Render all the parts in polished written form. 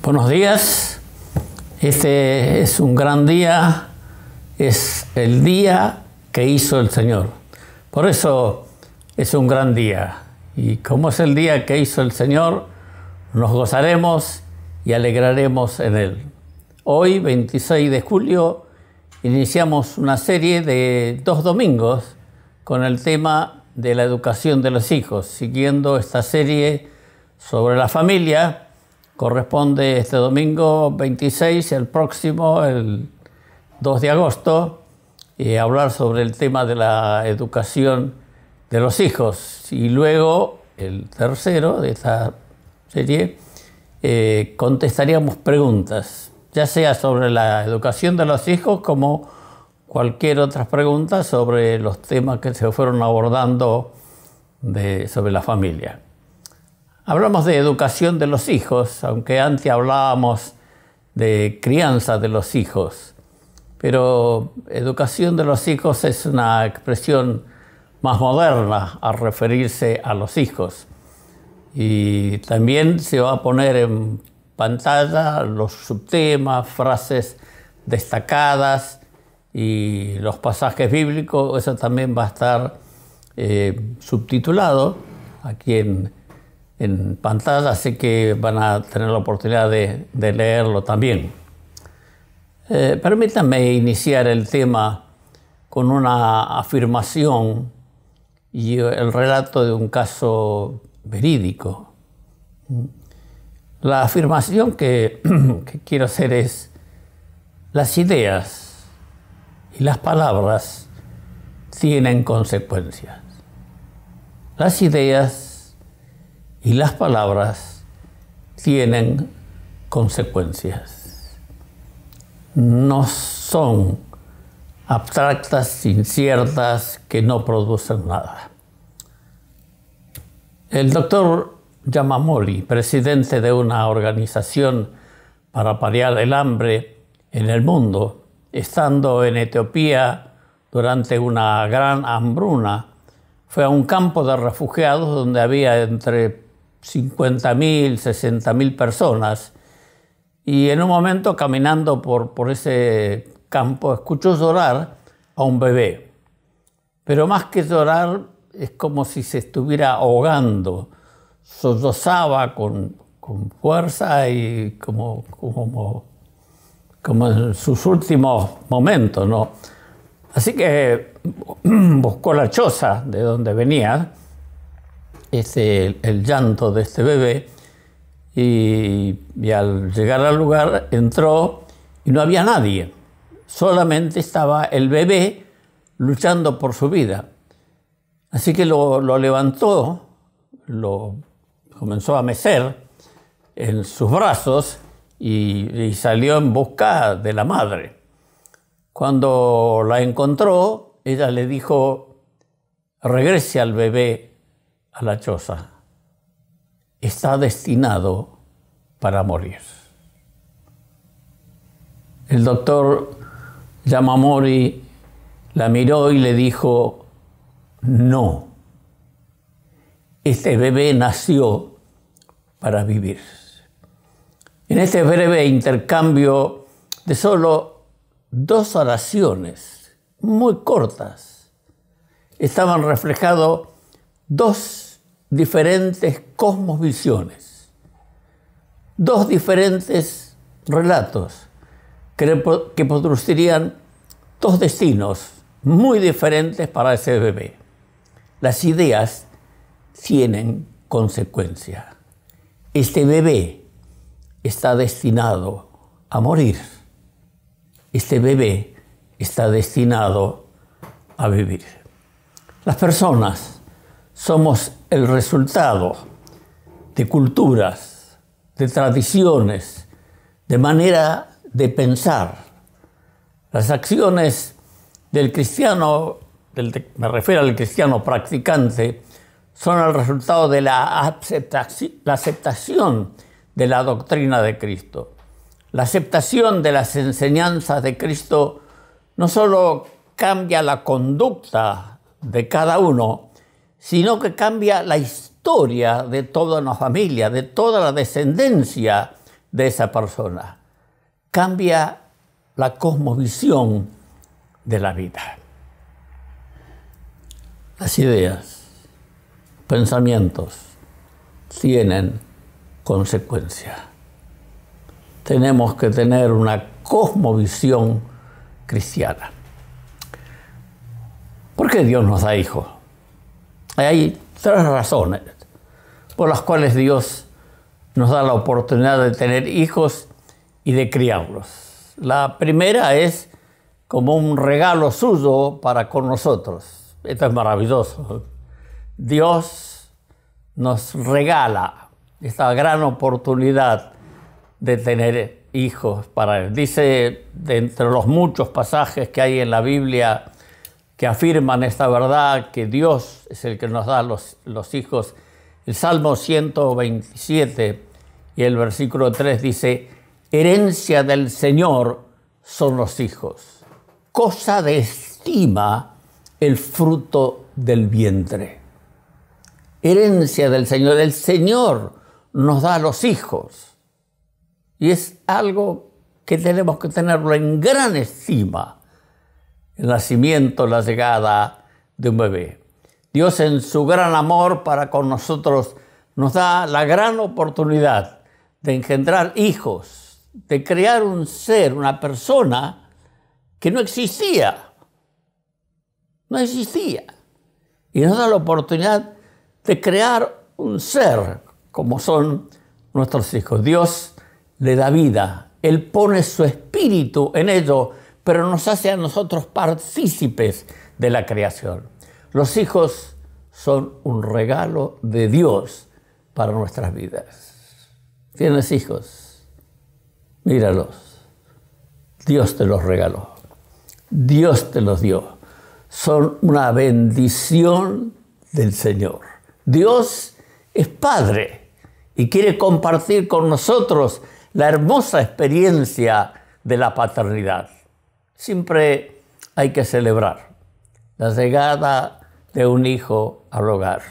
Buenos días. Este es un gran día, es el día que hizo el Señor. Por eso es un gran día. Y como es el día que hizo el Señor, nos gozaremos y alegraremos en Él. Hoy, 26 de julio, iniciamos una serie de 2 domingos con el tema de la educación de los hijos. Siguiendo esta serie sobre la familia, corresponde este domingo 26 y el próximo, el 2 de agosto, hablar sobre el tema de la educación de los hijos. Y luego, el tercero de esta serie, contestaríamos preguntas, ya sea sobre la educación de los hijos como cualquier otra pregunta sobre los temas que se fueron abordando sobre la familia. Hablamos de educación de los hijos, aunque antes hablábamos de crianza de los hijos. Pero educación de los hijos es una expresión más moderna al referirse a los hijos. Y también se va a poner en pantalla los subtemas, frases destacadas y los pasajes bíblicos. Eso también va a estar subtitulado aquí en pantalla, así que van a tener la oportunidad de leerlo también. Permítanme iniciar el tema con una afirmación y el relato de un caso verídico. La afirmación que quiero hacer es: las ideas y las palabras tienen consecuencias. Las ideas y las palabras tienen consecuencias. No son abstractas, inciertas, que no producen nada. El doctor Yamamori, presidente de una organización para paliar el hambre en el mundo, estando en Etiopía durante una gran hambruna, fue a un campo de refugiados donde había entre 50.000, 60.000 personas, y en un momento caminando por ese campo escuchó llorar a un bebé. Pero más que llorar, es como si se estuviera ahogando, sollozaba con fuerza y como en sus últimos momentos, ¿no? Así que buscó la choza de donde venía el llanto de este bebé y al llegar al lugar entró y no había nadie. Solamente estaba el bebé luchando por su vida. Así que lo levantó, lo comenzó a mecer en sus brazos y salió en busca de la madre. Cuando la encontró, ella le dijo: regrese al bebé a la choza. Está destinado para morir. El doctor Yamamori la miró y le dijo: no, este bebé nació para vivir. En este breve intercambio de solo 2 oraciones muy cortas, estaban reflejados 2 diferentes cosmovisiones, 2 diferentes relatos que producirían 2 destinos muy diferentes para ese bebé. Las ideas tienen consecuencia. Este bebé está destinado a morir. Este bebé está destinado a vivir. Las personas somos el resultado de culturas, de tradiciones, de manera de pensar. Las acciones del cristiano, me refiero al cristiano practicante, son el resultado de la aceptación de la doctrina de Cristo. La aceptación de las enseñanzas de Cristo no solo cambia la conducta de cada uno, sino que cambia la historia de toda una familia, de toda la descendencia de esa persona. Cambia la cosmovisión de la vida. Las ideas, pensamientos tienen consecuencia. Tenemos que tener una cosmovisión cristiana. ¿Por qué Dios nos da hijos? Hay tres razones por las cuales Dios nos da la oportunidad de tener hijos y de criarlos. La primera es como un regalo suyo para con nosotros. Esto es maravilloso. Dios nos regala esta gran oportunidad de tener hijos para Él. Dice, de entre los muchos pasajes que hay en la Biblia que afirman esta verdad, que Dios es el que nos da los hijos, el Salmo 127 y el versículo 3 dice: herencia del Señor son los hijos, cosa de estima el fruto del vientre. Herencia del Señor. El Señor nos da los hijos. Y es algo que tenemos que tenerlo en gran estima. El nacimiento, la llegada de un bebé. Dios, en su gran amor para con nosotros, nos da la gran oportunidad de engendrar hijos, de crear un ser, una persona que no existía. No existía. Y nos da la oportunidad de crear un ser como son nuestros hijos. Dios le da vida. Él pone su espíritu en ello, pero nos hace a nosotros partícipes de la creación. Los hijos son un regalo de Dios para nuestras vidas. ¿Tienes hijos? Míralos. Dios te los regaló. Dios te los dio. Son una bendición del Señor. Dios es Padre y quiere compartir con nosotros la hermosa experiencia de la paternidad. Siempre hay que celebrar la llegada de un hijo al hogar.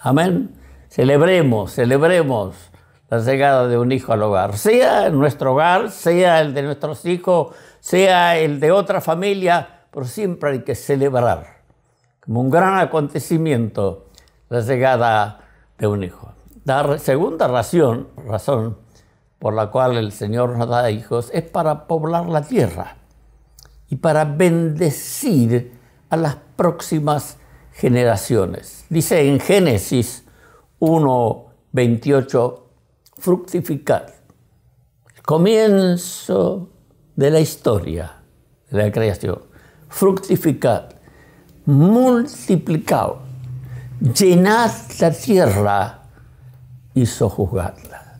Amén. Celebremos la llegada de un hijo al hogar. Sea en nuestro hogar, sea el de nuestros hijos, sea el de otra familia, pero siempre hay que celebrar como un gran acontecimiento la llegada de un hijo. La segunda razón por la cual el Señor nos da hijos es para poblar la tierra y para bendecir a las próximas generaciones. Dice en Génesis 1:28, fructificad. El comienzo de la historia de la creación. Fructificad, multiplicaos, llenad la tierra y sojuzgadla.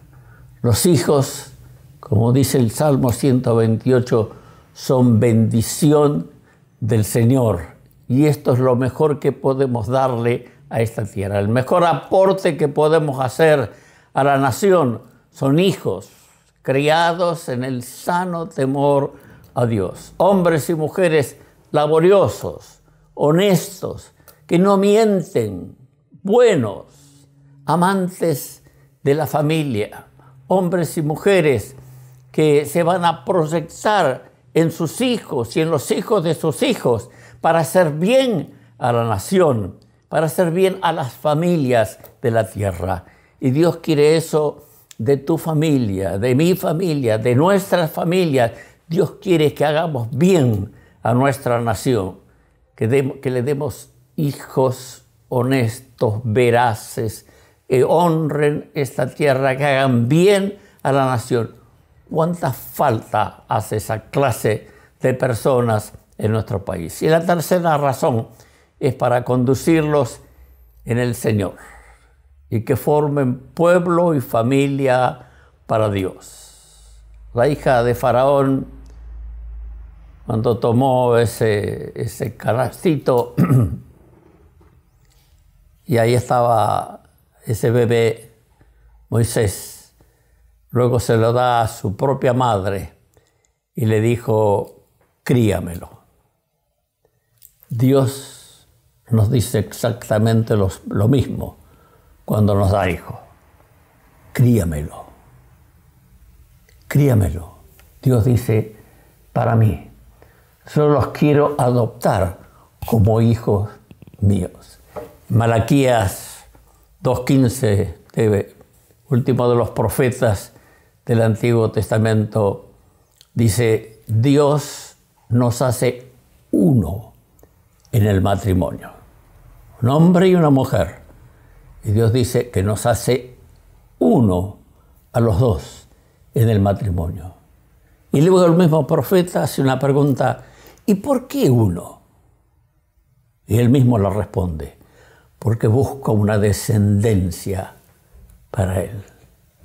Los hijos, como dice el Salmo 128, son bendición del Señor. Y esto es lo mejor que podemos darle a esta tierra. El mejor aporte que podemos hacer a la nación son hijos criados en el sano temor a Dios. Hombres y mujeres laboriosos, honestos, que no mienten, buenos, amantes de la familia. Hombres y mujeres que se van a proyectar en sus hijos y en los hijos de sus hijos para hacer bien a la nación, para hacer bien a las familias de la tierra. Y Dios quiere eso de tu familia, de mi familia, de nuestras familias. Dios quiere que hagamos bien a nuestra nación, que le demos hijos honestos, veraces, que honren esta tierra, que hagan bien a la nación. ¿Cuánta falta hace esa clase de personas en nuestro país? Y la tercera razón es para conducirlos en el Señor y que formen pueblo y familia para Dios. La hija de Faraón, cuando tomó ese canastito y ahí estaba ese bebé, Moisés, luego se lo da a su propia madre y le dijo, críamelo. Dios nos dice exactamente lo mismo cuando nos da hijos. Críamelo. críamelo. Dios dice, para mí, yo los quiero adoptar como hijos míos. Malaquías 2:15, último de los profetas del Antiguo Testamento, dice, Dios nos hace uno en el matrimonio, un hombre y una mujer. Y Dios dice que nos hace uno a los dos en el matrimonio. Y luego el mismo profeta hace una pregunta, ¿y por qué uno? Y él mismo le responde, porque busca una descendencia para él.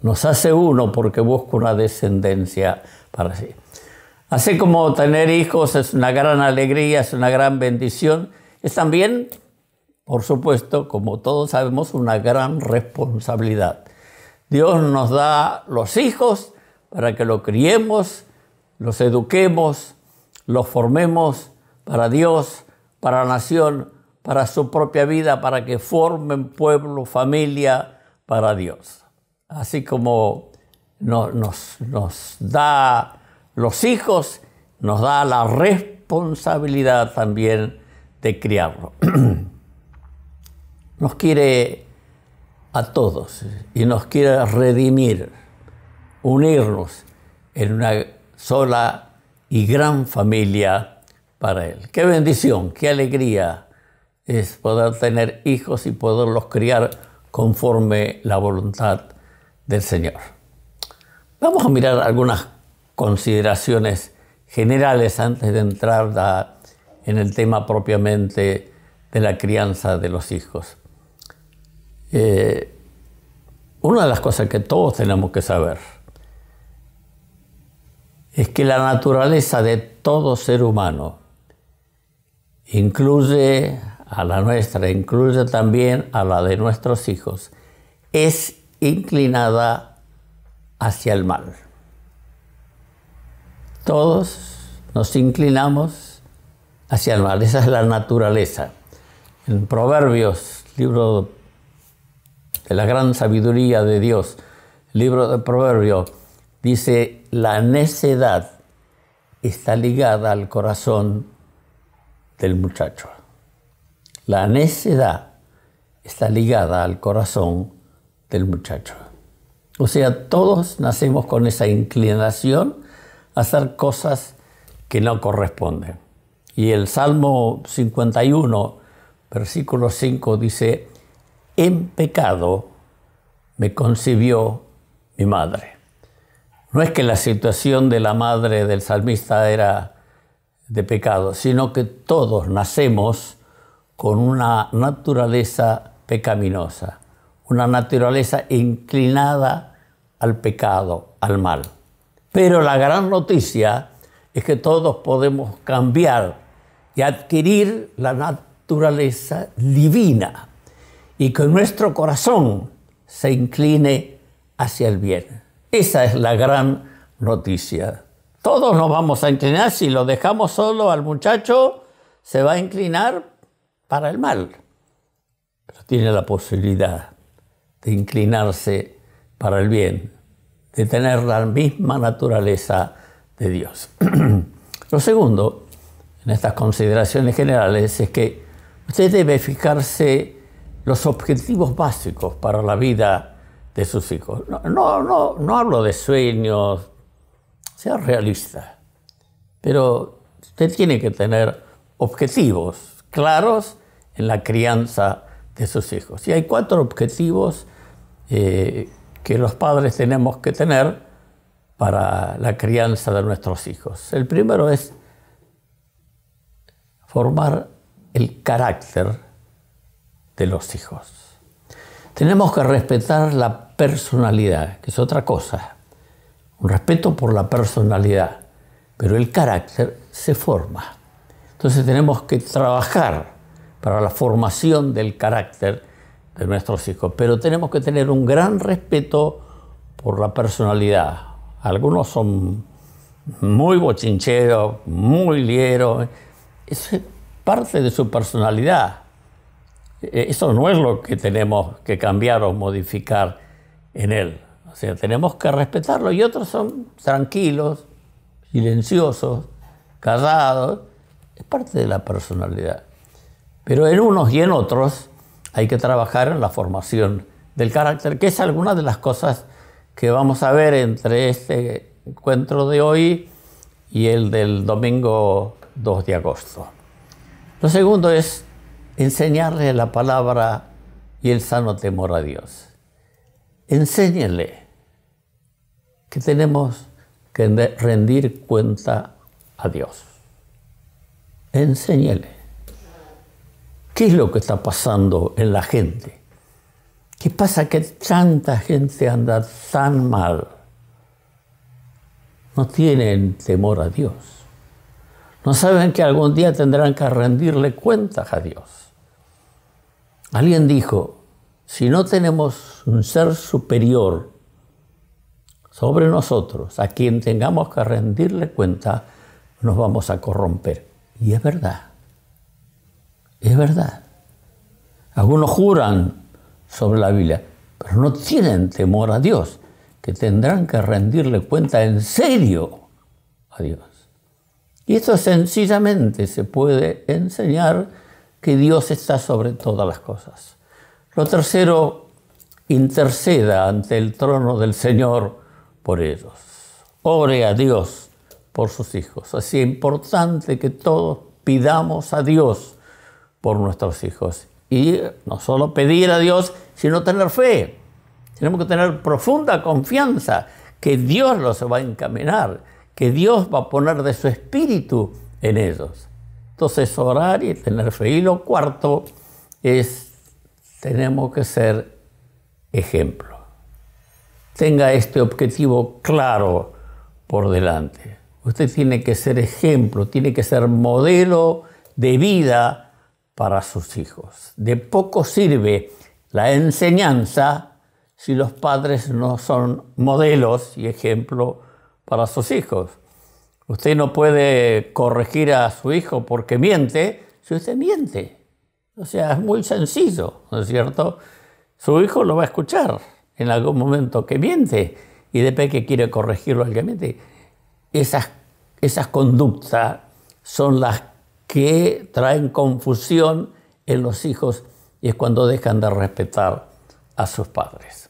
Nos hace uno porque busca una descendencia para sí. Así como tener hijos es una gran alegría, es una gran bendición, es también, por supuesto, como todos sabemos, una gran responsabilidad. Dios nos da los hijos para que los criemos, los eduquemos, los formemos para Dios, para la nación, para su propia vida, para que formen pueblo, familia para Dios. Así como nos da los hijos, nos da la responsabilidad también de criarlo. Nos quiere a todos y nos quiere redimir, unirnos en una sola y gran familia para Él. Qué bendición, qué alegría es poder tener hijos y poderlos criar conforme la voluntad del Señor. Vamos a mirar algunas consideraciones generales antes de entrar en el tema propiamente de la crianza de los hijos. Una de las cosas que todos tenemos que saber es que la naturaleza de todo ser humano incluye a la nuestra, incluye también a la de nuestros hijos, es inclinada hacia el mal. Todos nos inclinamos hacia el mal, esa es la naturaleza. En Proverbios, libro de la gran sabiduría de Dios, libro de Proverbios, dice, la necedad está ligada al corazón del muchacho. La necedad está ligada al corazón del muchacho. O sea, todos nacemos con esa inclinación a hacer cosas que no corresponden. Y el Salmo 51, versículo 5 dice, en pecado me concibió mi madre. No es que la situación de la madre del salmista era de pecado, sino que todos nacemos con una naturaleza pecaminosa, una naturaleza inclinada al pecado, al mal. Pero la gran noticia es que todos podemos cambiar y adquirir la naturaleza divina y que nuestro corazón se incline hacia el bien. Esa es la gran noticia. Todos nos vamos a inclinar, si lo dejamos solo al muchacho, se va a inclinar para el mal. Pero tiene la posibilidad de inclinarse para el bien, de tener la misma naturaleza de Dios. Lo segundo, en estas consideraciones generales, es que usted debe fijarse los objetivos básicos para la vida de sus hijos. No hablo de sueños, sea realista, pero usted tiene que tener objetivos claros en la crianza de sus hijos. Y hay 4 objetivos que los padres tenemos que tener para la crianza de nuestros hijos. El primero es formar el carácter de los hijos. Tenemos que respetar la personalidad, que es otra cosa. Un respeto por la personalidad, pero el carácter se forma. Entonces tenemos que trabajar para la formación del carácter de nuestros hijos, pero tenemos que tener un gran respeto por la personalidad. Algunos son muy bochincheros, muy lieros. Eso es parte de su personalidad. Eso no es lo que tenemos que cambiar o modificar en él. O sea, tenemos que respetarlo. Y otros son tranquilos, silenciosos, callados. Es parte de la personalidad. Pero en unos y en otros hay que trabajar en la formación del carácter, que es alguna de las cosas que vamos a ver entre este encuentro de hoy y el del domingo 2 de agosto. Lo segundo es enseñarle la palabra y el sano temor a Dios. Enséñele que tenemos que rendir cuenta a Dios. Enséñele. ¿Qué es lo que está pasando en la gente? ¿Qué pasa que tanta gente anda tan mal? No tienen temor a Dios. No saben que algún día tendrán que rendirle cuentas a Dios. Alguien dijo, si no tenemos un ser superior sobre nosotros, a quien tengamos que rendirle cuenta, nos vamos a corromper. Y es verdad. Es verdad. Algunos juran sobre la Biblia, pero no tienen temor a Dios, que tendrán que rendirle cuenta en serio a Dios. Y esto sencillamente se puede enseñar, que Dios está sobre todas las cosas. Lo tercero, interceda ante el trono del Señor por ellos. Ore a Dios por sus hijos. Así es importante que todos pidamos a Dios por nuestros hijos. Y no solo pedir a Dios, sino tener fe. Tenemos que tener profunda confianza que Dios los va a encaminar, que Dios va a poner de su espíritu en ellos. Entonces, orar y tener fe. Y lo cuarto es, tenemos que ser ejemplo. Tenga este objetivo claro por delante. Usted tiene que ser ejemplo, tiene que ser modelo de vida para sus hijos. De poco sirve la enseñanza si los padres no son modelos y ejemplo para sus hijos. Usted no puede corregir a su hijo porque miente si usted miente. O sea, es muy sencillo, ¿no es cierto? Su hijo lo va a escuchar en algún momento que miente y después que quiere corregirlo al que miente. Esas conductas son las que traen confusión en los hijos y es cuando dejan de respetar a sus padres.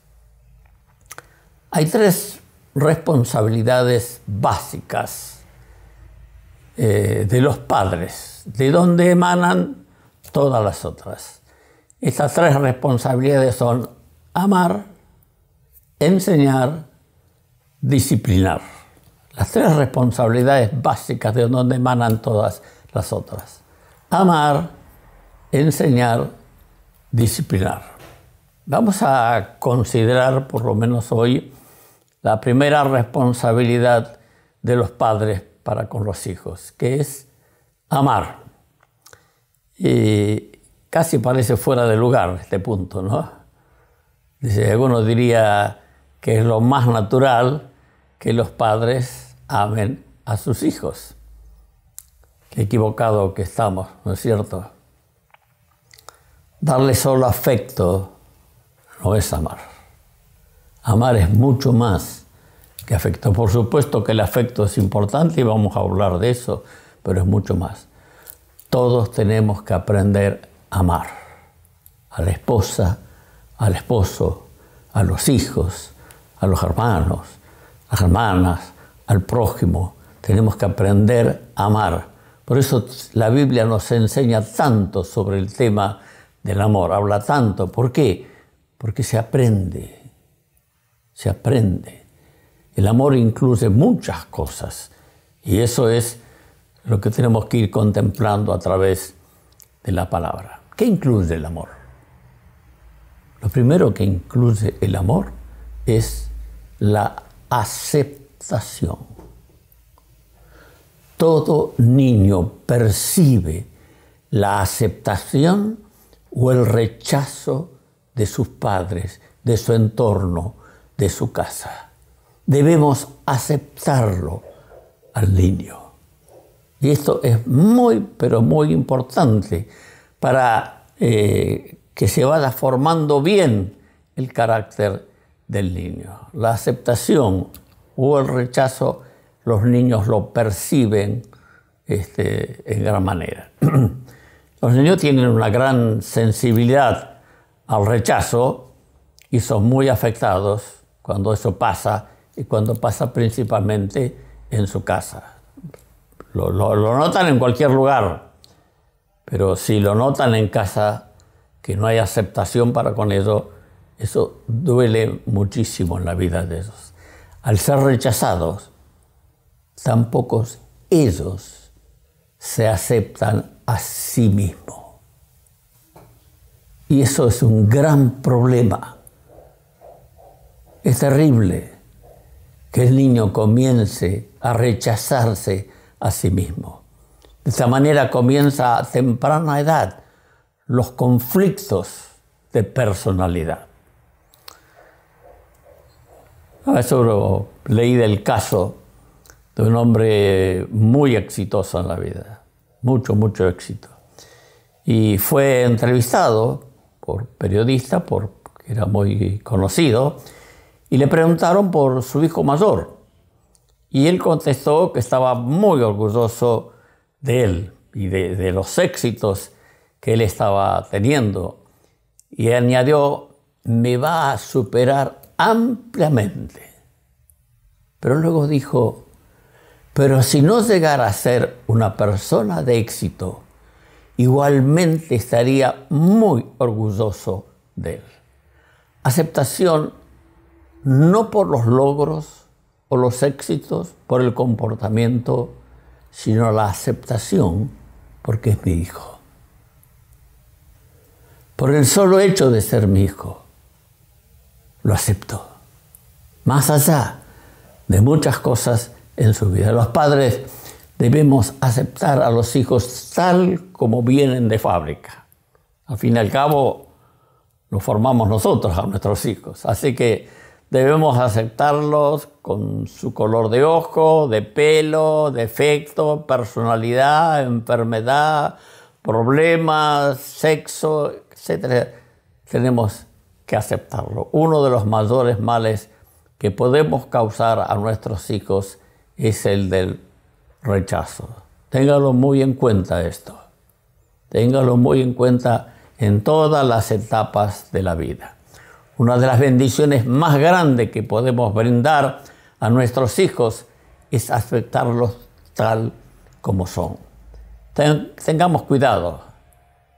Hay 3 responsabilidades básicas de los padres, de donde emanan todas las otras. Estas 3 responsabilidades son amar, enseñar, disciplinar. Las 3 responsabilidades básicas de donde emanan todas las otras. Amar, enseñar, disciplinar. Vamos a considerar, por lo menos hoy, la primera responsabilidad de los padres para con los hijos, que es amar. Y casi parece fuera de lugar este punto, ¿no? Dice, algunos diría que es lo más natural que los padres amen a sus hijos. Qué equivocado que estamos, ¿no es cierto? Darle solo afecto no es amar. Amar es mucho más que afecto. Por supuesto que el afecto es importante y vamos a hablar de eso, pero es mucho más. Todos tenemos que aprender a amar. A la esposa, al esposo, a los hijos, a los hermanos, las hermanas, al prójimo. Tenemos que aprender a amar. Por eso la Biblia nos enseña tanto sobre el tema del amor. Habla tanto. ¿Por qué? Porque se aprende. Se aprende. El amor incluye muchas cosas. Y eso es lo que tenemos que ir contemplando a través de la palabra. ¿Qué incluye el amor? Lo primero que incluye el amor es la aceptación. Todo niño percibe la aceptación o el rechazo de sus padres, de su entorno, de su casa. Debemos aceptarlo al niño. Y esto es muy, pero muy importante para que se vaya formando bien el carácter del niño. La aceptación o el rechazo, los niños lo perciben en gran manera. Los niños tienen una gran sensibilidad al rechazo y son muy afectados cuando eso pasa y cuando pasa principalmente en su casa. Lo notan en cualquier lugar, pero si lo notan en casa, que no hay aceptación para con eso duele muchísimo en la vida de ellos. Al ser rechazados, tampoco ellos se aceptan a sí mismos. Y eso es un gran problema. Es terrible que el niño comience a rechazarse a sí mismo. De esta manera comienza a temprana edad los conflictos de personalidad. Eso leí del caso de un hombre muy exitoso en la vida, mucho éxito. Y fue entrevistado por periodistas, porque era muy conocido, y le preguntaron por su hijo mayor. Y él contestó que estaba muy orgulloso de él y de los éxitos que él estaba teniendo. Y añadió, me va a superar ampliamente. Pero luego dijo, pero si no llegara a ser una persona de éxito, igualmente estaría muy orgulloso de él. Aceptación no por los logros o los éxitos, por el comportamiento, sino la aceptación porque es mi hijo. Por el solo hecho de ser mi hijo, lo acepto. Más allá de muchas cosas en su vida. Los padres debemos aceptar a los hijos tal como vienen de fábrica. Al fin y al cabo, lo formamos nosotros a nuestros hijos. Así que debemos aceptarlos con su color de ojo, de pelo, defecto, personalidad, enfermedad, problemas, sexo, etc. Tenemos que aceptarlo. Uno de los mayores males que podemos causar a nuestros hijos es el del rechazo. Téngalo muy en cuenta esto. Téngalo muy en cuenta en todas las etapas de la vida. Una de las bendiciones más grandes que podemos brindar a nuestros hijos es aceptarlos tal como son. Tengamos cuidado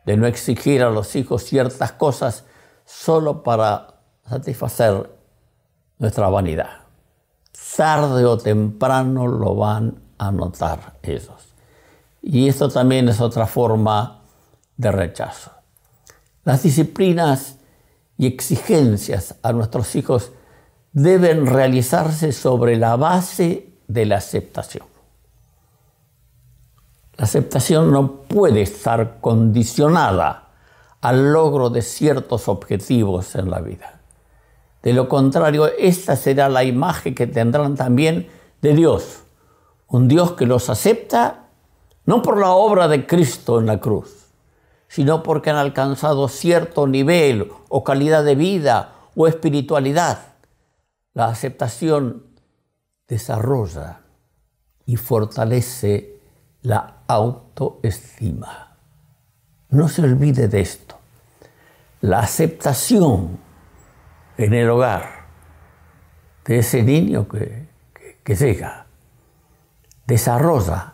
de no exigir a los hijos ciertas cosas solo para satisfacer nuestra vanidad. Tarde o temprano lo van a notar ellos. Y esto también es otra forma de rechazo. Las disciplinas y exigencias a nuestros hijos deben realizarse sobre la base de la aceptación. La aceptación no puede estar condicionada al logro de ciertos objetivos en la vida. De lo contrario, esta será la imagen que tendrán también de Dios. Un Dios que los acepta no por la obra de Cristo en la cruz, sino porque han alcanzado cierto nivel o calidad de vida o espiritualidad. La aceptación desarrolla y fortalece la autoestima. No se olvide de esto. La aceptación en el hogar de ese niño que llega desarrolla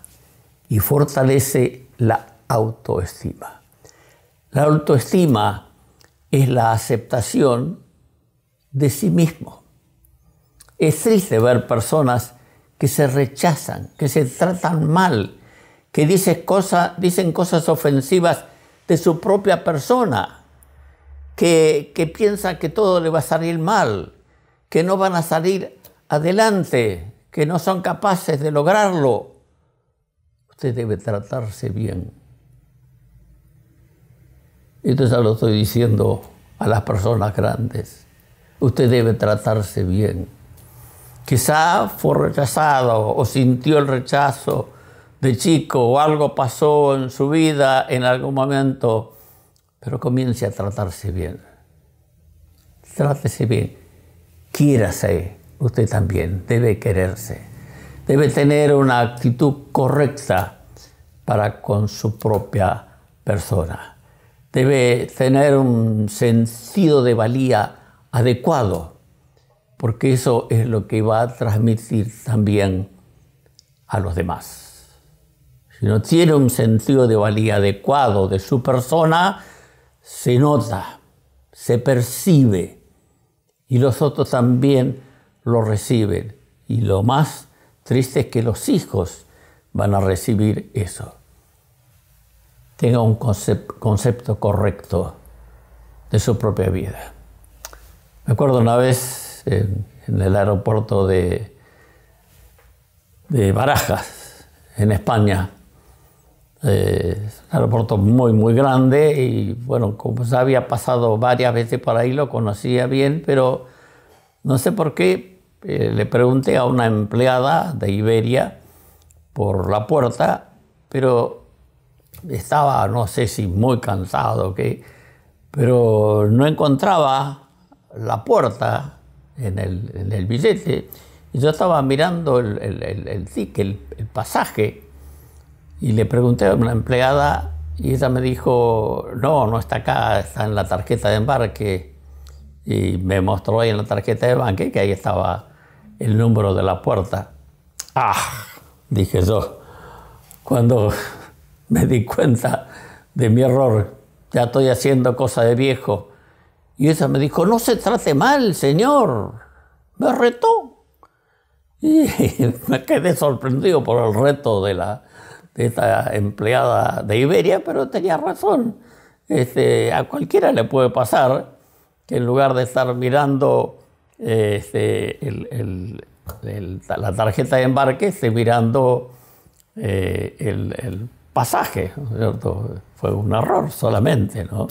y fortalece la autoestima. La autoestima es la aceptación de sí mismo. Es triste ver personas que se rechazan, que se tratan mal, que dicen cosas ofensivas de su propia persona, que piensan que todo le va a salir mal, que no van a salir adelante, que no son capaces de lograrlo. Usted debe tratarse bien. Esto ya lo estoy diciendo a las personas grandes. Usted debe tratarse bien. Quizá fue rechazado o sintió el rechazo de chico o algo pasó en su vida en algún momento, pero comience a tratarse bien. Trátese bien. quiérase usted también, debe quererse, debe tener una actitud correcta para con su propia persona, debe tener un sentido de valía adecuado, porque eso es lo que va a transmitir también a los demás. Si no tiene un sentido de valía adecuado de su persona, se nota, se percibe, y los otros también lo reciben. Y lo más triste es que los hijos van a recibir eso. Tenga un concepto correcto de su propia vida. Me acuerdo una vez en el aeropuerto de Barajas, en España. Un aeropuerto muy, muy grande y bueno, como ya había pasado varias veces por ahí, lo conocía bien, pero no sé por qué le pregunté a una empleada de Iberia por la puerta, pero estaba, no sé si muy cansado o qué, pero no encontraba la puerta en el billete. Y yo estaba mirando el ticket, el pasaje, y le pregunté a una empleada y ella me dijo, no está acá, está en la tarjeta de embarque. Y me mostró ahí en la tarjeta de embarque que ahí estaba el número de la puerta. Dije yo, cuando me di cuenta de mi error, ya estoy haciendo cosa de viejo. Y ella me dijo, no se trate mal, señor. Me retó. Y me quedé sorprendido por el reto de esta empleada de Iberia, pero tenía razón. A cualquiera le puede pasar que en lugar de estar mirando la tarjeta de embarque, esté mirando el pasaje, ¿cierto? Fue un error solamente, ¿no?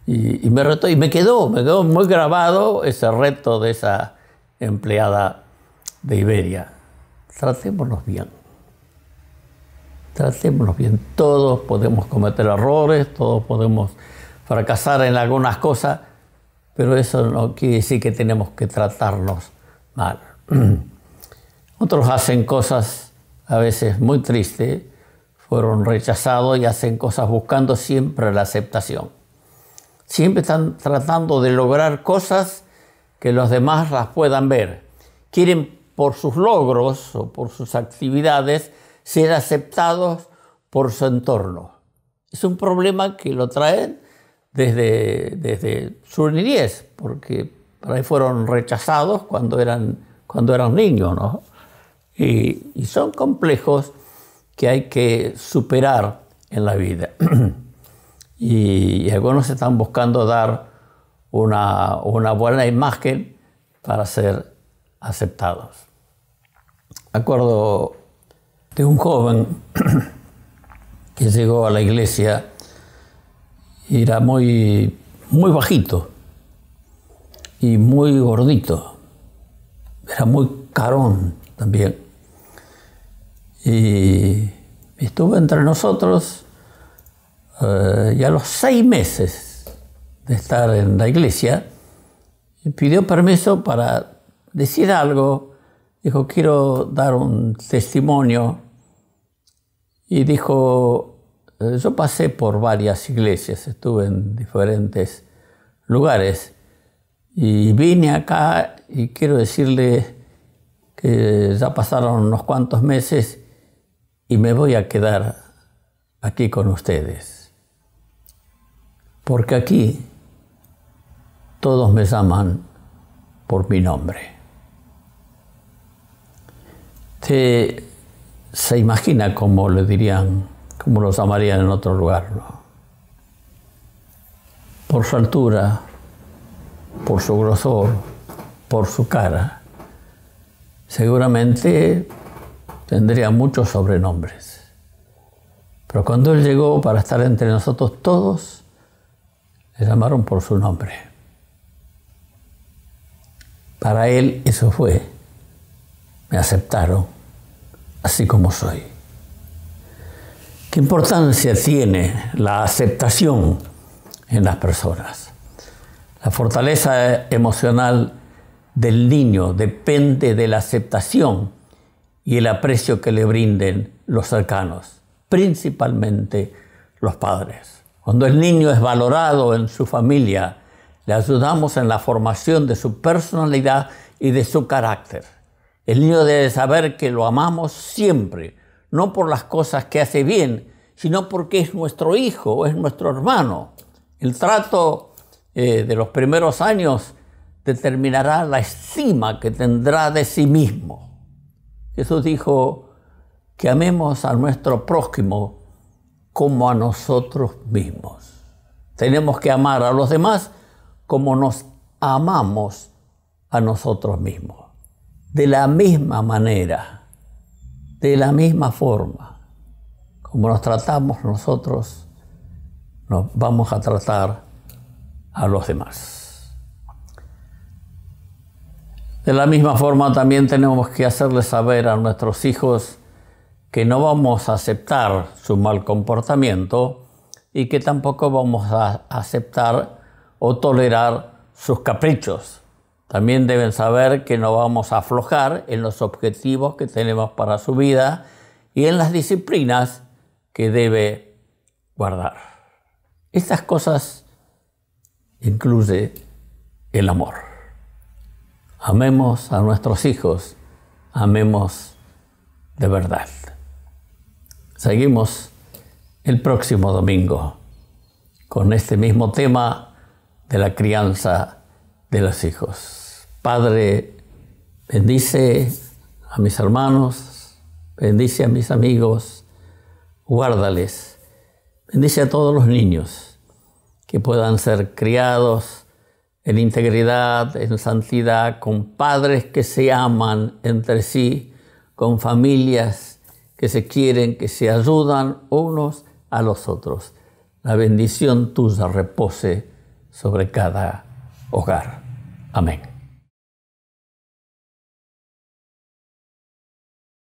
Y me retó, y me quedó muy grabado ese reto de esa empleada de Iberia. Tratémonos bien. Tratémonos bien. Todos podemos cometer errores, todos podemos fracasar en algunas cosas, pero eso no quiere decir que tenemos que tratarnos mal. Otros hacen cosas a veces muy tristes, fueron rechazados y hacen cosas buscando siempre la aceptación. Siempre están tratando de lograr cosas que los demás las puedan ver. Quieren por sus logros o por sus actividades ser aceptados por su entorno. Es un problema que lo traen desde su niñez, porque por ahí fueron rechazados cuando eran niños, ¿no? Y son complejos que hay que superar en la vida. Y algunos están buscando dar una buena imagen para ser aceptados. Me acuerdo de un joven que llegó a la iglesia y era muy, muy bajito y muy gordito. Era muy carón también. Y estuvo entre nosotros y a los 6 meses de estar en la iglesia, pidió permiso para decir algo. Dijo, quiero dar un testimonio. Y dijo, yo pasé por varias iglesias, estuve en diferentes lugares. Y vine acá y quiero decirle que ya pasaron unos cuantos meses y me voy a quedar aquí con ustedes. Porque aquí todos me llaman por mi nombre. Se imagina cómo le dirían, cómo los llamarían en otro lugar, ¿no? Por su altura, por su grosor, por su cara. Seguramente tendría muchos sobrenombres. Pero cuando él llegó para estar entre nosotros, todos le llamaron por su nombre. Para él eso fue. Me aceptaron así como soy. ¿Qué importancia tiene la aceptación en las personas? La fortaleza emocional del niño depende de la aceptación y el aprecio que le brinden los cercanos, principalmente los padres. Cuando el niño es valorado en su familia, le ayudamos en la formación de su personalidad y de su carácter. El niño debe saber que lo amamos siempre, no por las cosas que hace bien, sino porque es nuestro hijo o es nuestro hermano. El trato de los primeros años determinará la estima que tendrá de sí mismo. Jesús dijo que amemos a nuestro prójimo como a nosotros mismos. Tenemos que amar a los demás como nos amamos a nosotros mismos. De la misma manera, de la misma forma, como nos tratamos nosotros, nos vamos a tratar a los demás. De la misma forma también tenemos que hacerles saber a nuestros hijos que no vamos a aceptar su mal comportamiento y que tampoco vamos a aceptar o tolerar sus caprichos. También deben saber que no vamos a aflojar en los objetivos que tenemos para su vida y en las disciplinas que debe guardar. Estas cosas incluye el amor. Amemos a nuestros hijos, amemos de verdad. Seguimos el próximo domingo con este mismo tema de la crianza de los hijos. Padre, bendice a mis hermanos, bendice a mis amigos, guárdales, bendice a todos los niños que puedan ser criados en integridad, en santidad, con padres que se aman entre sí, con familias que se quieren, que se ayudan unos a los otros. La bendición tuya repose sobre cada hogar. Amén.